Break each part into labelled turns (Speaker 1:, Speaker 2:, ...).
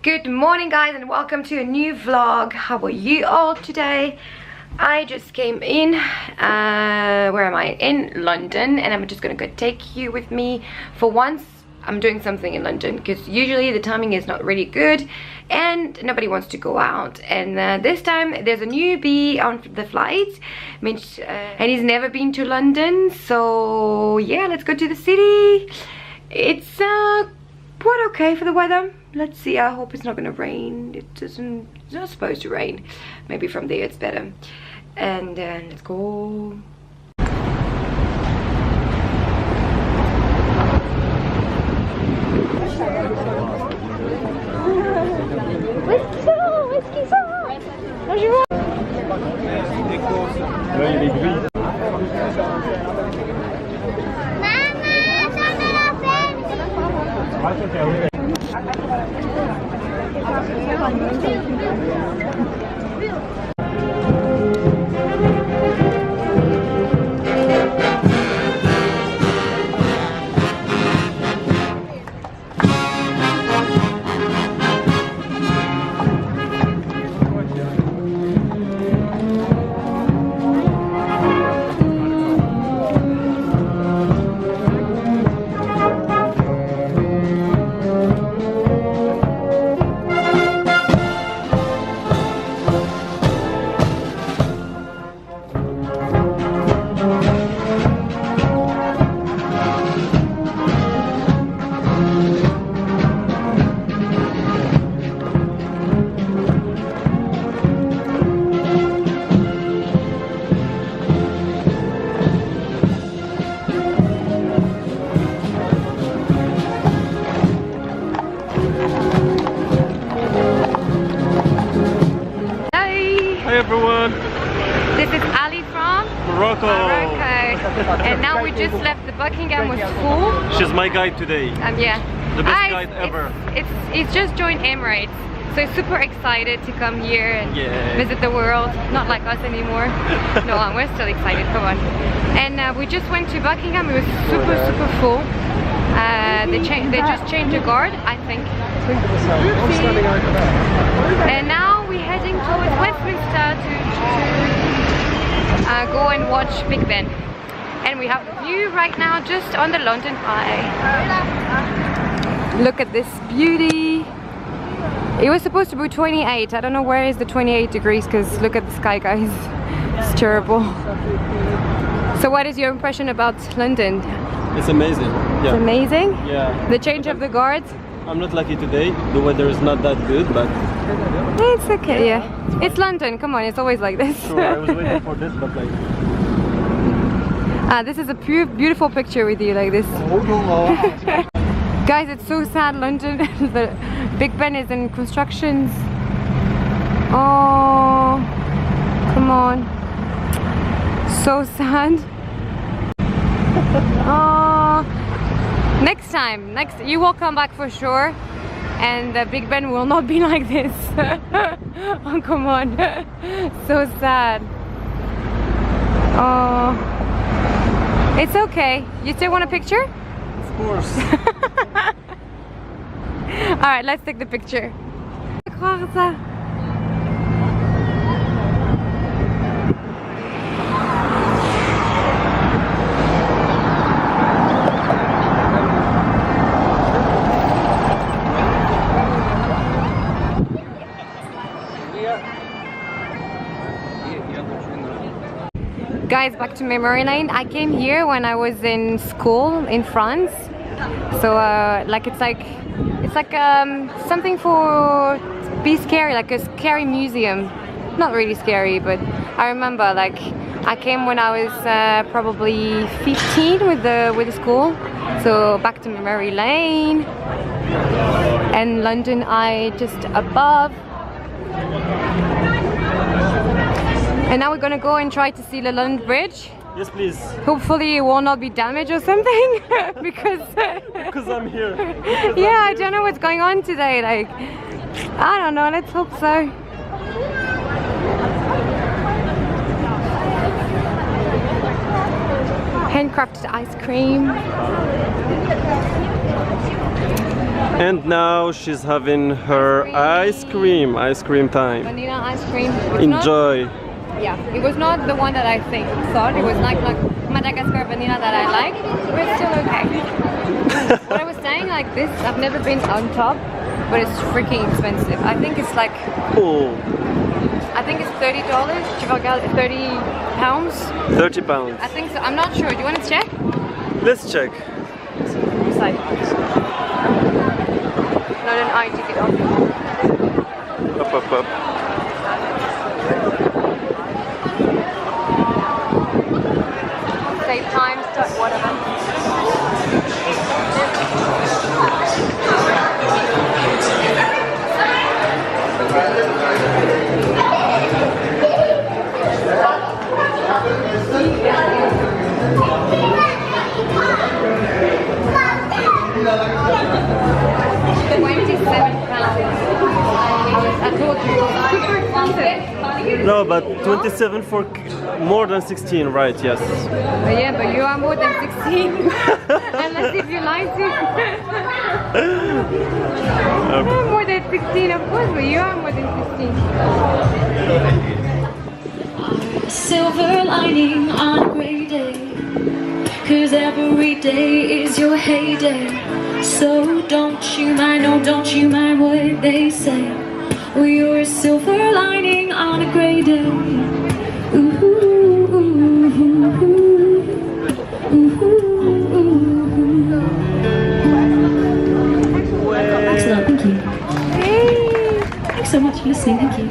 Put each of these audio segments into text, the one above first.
Speaker 1: Good morning guys and welcome to a new vlog. How are you all today? I just came in, where am I? In London, and I'm just gonna go take you with me. For once I'm doing something in London because usually the timing is not really good and nobody wants to go out, and this time there's a newbie on the flight, Mitch, and he's never been to London, so yeah, let's go to the city. It's quite okay for the weather. Let's see, I hope it's not gonna rain. It's not supposed to rain. Maybe from there it's better. And let's go. Bonjour. This is Ali from
Speaker 2: Morocco.
Speaker 1: And now we just left the Buckingham, was full.
Speaker 2: She's my guide today.
Speaker 1: Yeah.
Speaker 2: The best guide ever.
Speaker 1: It's just joined Emirates, so super excited to come here and visit the world. Not like us anymore. No, we're still excited. Come on. And we just went to Buckingham. It was super full. They just changed the guard, I think. And now we're heading towards Westminster to go and watch Big Ben. And we have a view right now just on the London Eye. Look at this beauty. It was supposed to be 28. I don't know where is the 28 degrees because look at the sky, guys. It's terrible. So what is your impression about London?
Speaker 2: It's amazing. Yeah.
Speaker 1: It's amazing?
Speaker 2: Yeah.
Speaker 1: The change of the guards?
Speaker 2: I'm not lucky today. The weather is not that good, but
Speaker 1: it's okay, yeah. It's London, come on, it's always like this.
Speaker 2: Sure, I was waiting for this, but like...
Speaker 1: this is a beautiful picture with you like this. Guys, it's so sad, London. The Big Ben is in constructions. Oh, come on. So sad. Oh, next time, you will come back for sure, and the Big Ben will not be like this. Oh, come on. So sad. Oh, it's okay. You still want a picture?
Speaker 2: Of course.
Speaker 1: Alright, let's take the picture. Guys, back to memory lane. I came here when I was in school in France, so like it's like something for be scary, like a scary museum. Not really scary, but I remember like I came when I was probably 15 with the school. So back to memory lane, and London Eye just above. And now we're gonna go and try to see the London Bridge.
Speaker 2: Yes, please.
Speaker 1: Hopefully it will not be damaged or something, because
Speaker 2: I'm here.
Speaker 1: Yeah, I don't know what's going on today. Like, I don't know. Let's hope so. handcrafted ice cream.
Speaker 2: And now she's having her ice cream time.
Speaker 1: Vanilla ice cream.
Speaker 2: Enjoy.
Speaker 1: Yeah, it was not the one that I thought. It was like Madagascar vanilla that I like, but it's still okay. What I was saying, like this, I've never been on top, but it's freaking expensive. I think it's like,
Speaker 2: Oh,
Speaker 1: I think it's $30. 30 pounds.
Speaker 2: 30 pounds.
Speaker 1: I think so. I'm not sure. Do you want to check?
Speaker 2: Let's check.
Speaker 1: It's like not an eye ticket off.
Speaker 2: Up.
Speaker 1: Save time, start whatever. I told you, super expensive.
Speaker 2: No, but 27 for more than 16, right? Yes.
Speaker 1: Yeah, but you are more than 16. Unless if you like to. I'm more than 16, of course, but you are more than 16.
Speaker 3: Silver lining on a gray day, 'cause every day is your heyday. So don't you mind, oh don't you mind what they say. Well, you're a silver lining on a gray day. Ooh, ooh, ooh, ooh, ooh. Excellent, thank you. Thanks so much for listening, thank you.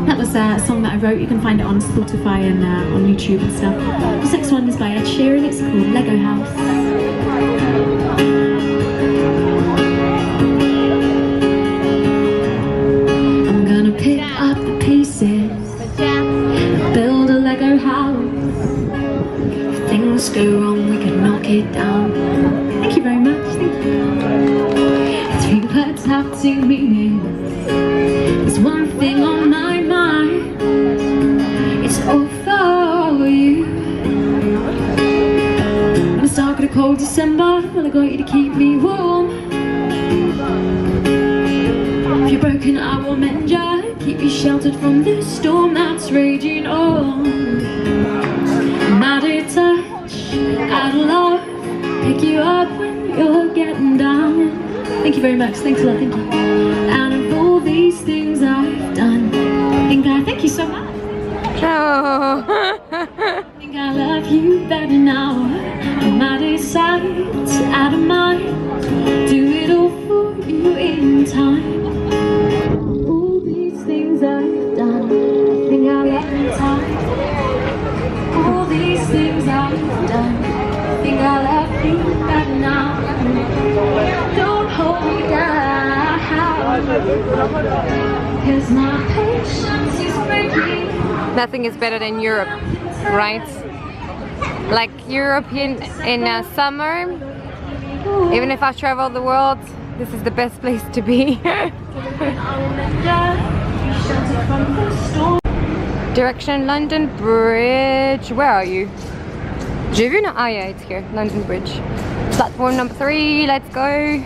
Speaker 3: That was a song that I wrote. You can find it on Spotify and on YouTube and stuff. This next one is by Ed Sheeran. It's called Lego House. I'm gonna pick up the pieces and build a Lego house. If things go wrong, we can knock it down. Thank you very much. Thank you. 3 words have 2 meanings. There's one thing on my mind. It's all for you. I'm stuck in a cold December. Well, I got you to keep me warm. If you're broken, I will mend ya. Keep you sheltered from the storm that's raging on. I'm out of touch, out of love. Pick you up when you're getting down. Thank you very much. Thanks a lot. Thank you. Out of all these things I've done, thank you so much.
Speaker 1: Oh.
Speaker 3: I think I love you better now. I'm out of sight, out of mind. Do it all for you in time. All these things I've done, I think I love you time. All these things I've done, I think I love you better now. Don't hold me down, 'cause my patience is breaking.
Speaker 1: Nothing is better than Europe, right? Like Europe in summer, even if I travel the world, this is the best place to be. Direction London Bridge. Where are you? J'ai vu, no? Ah yeah, it's here, London Bridge. Platform number 3, let's go.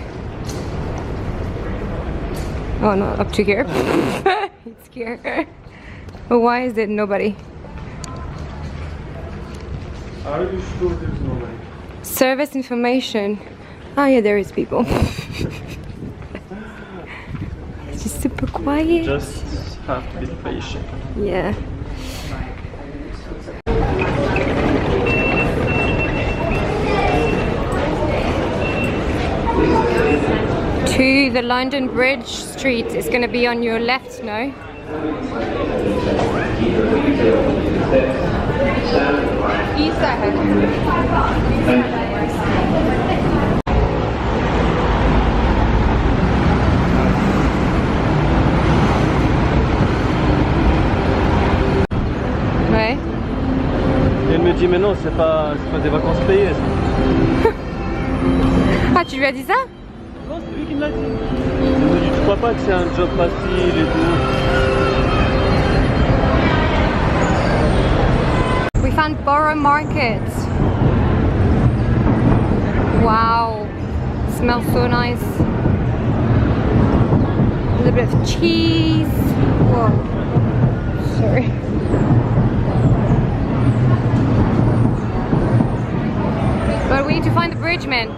Speaker 1: Oh no, up to here. It's here. But why is it nobody?
Speaker 2: Are you sure there's nobody?
Speaker 1: Service information. Oh yeah, there is people. It's just super quiet.
Speaker 2: Just have to be patient.
Speaker 1: Yeah. To the London Bridge Street. It's going to be on your left, no? Ouais.
Speaker 2: Et elle me dit mais non, c'est pas des vacances payées.
Speaker 1: Ah, tu lui as dit ça?
Speaker 2: Non, c'est lui qui me l'a dit. Elle me dit tu crois pas que c'est un job facile et tout.
Speaker 1: We found Borough Market. Wow, smells so nice. little bit of cheese. Whoa. Sorry. But we need to find the bridge, man.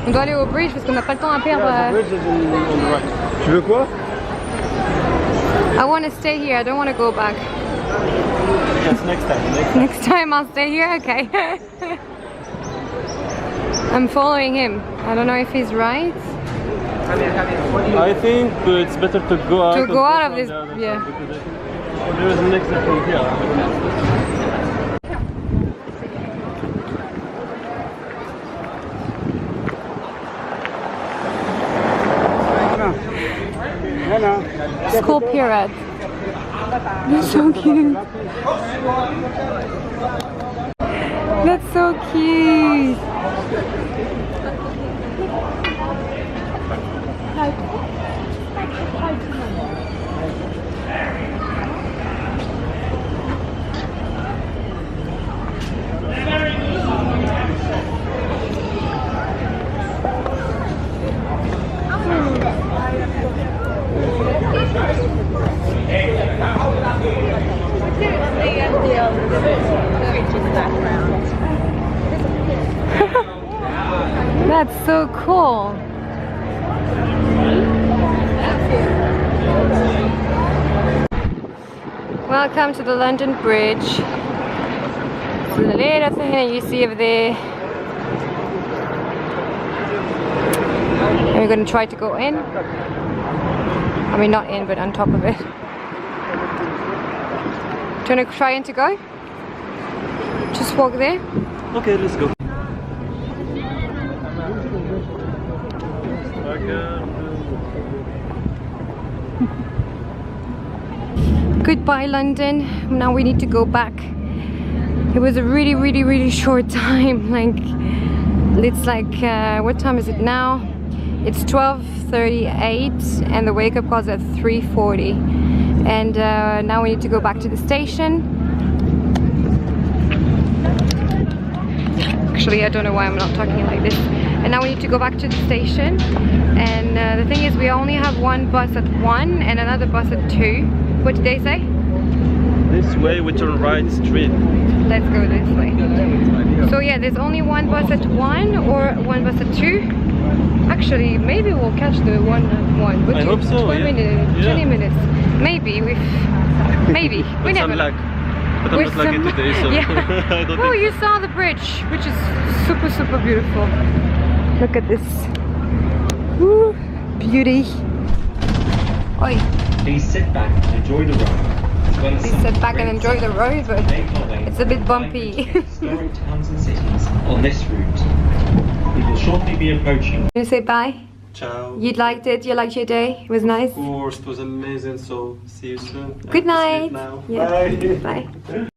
Speaker 1: On doit aller au bridge parce qu'on n'a pas le temps à perdre.
Speaker 2: Yeah, the bridge is on the right. Tu veux quoi?
Speaker 1: I want to stay here. I don't want to go back.
Speaker 2: Yes, next time.
Speaker 1: Next time I'll stay here. Okay. I'm following him. I don't know if he's right.
Speaker 2: I think it's better to go out.
Speaker 1: To go out of this, yeah.
Speaker 2: There is an exit from here.
Speaker 1: School period. They're so cute. That's so cute. That's so cool. Welcome to the London Bridge. It's the little thing that you see over there. And we're going to try to go in. I mean, not in, but on top of it. Do you want to try and to go? Just walk there.
Speaker 2: Okay, let's go.
Speaker 1: Goodbye, London. Now we need to go back. It was a really short time. Like, it's like, what time is it now? It's 12:38 and the wake-up calls at 3:40. And now we need to go back to the station. Actually, I don't know why I'm not talking like this. And now we need to go back to the station. And the thing is, we only have one bus at 1 and another bus at 2. What did they say?
Speaker 2: This way we turn right straight.
Speaker 1: Let's go this way. So yeah, there's only one bus at 1 or one bus at 2. Actually, maybe we'll catch the one at 1.
Speaker 2: I hope so.
Speaker 1: 20 minutes. 20 minutes. Maybe maybe. We never know.
Speaker 2: Luck. But I'm not lucky today, so
Speaker 1: yeah.
Speaker 2: I don't
Speaker 1: Oh,
Speaker 2: think
Speaker 1: you saw the bridge, which is super beautiful. Look at this. Woo, beauty. Oi.
Speaker 4: Please sit back and enjoy the ride.
Speaker 1: Please sit back and enjoy the road, but it's a bit bumpy.
Speaker 4: Historic towns and cities on this route. We will shortly be approaching.
Speaker 1: You say bye?
Speaker 2: Ciao.
Speaker 1: You liked it? You liked your day? It was nice?
Speaker 2: Of course, it was amazing, so see you soon.
Speaker 1: Good night.
Speaker 2: Now.
Speaker 1: Yeah.
Speaker 2: Bye.
Speaker 1: Bye.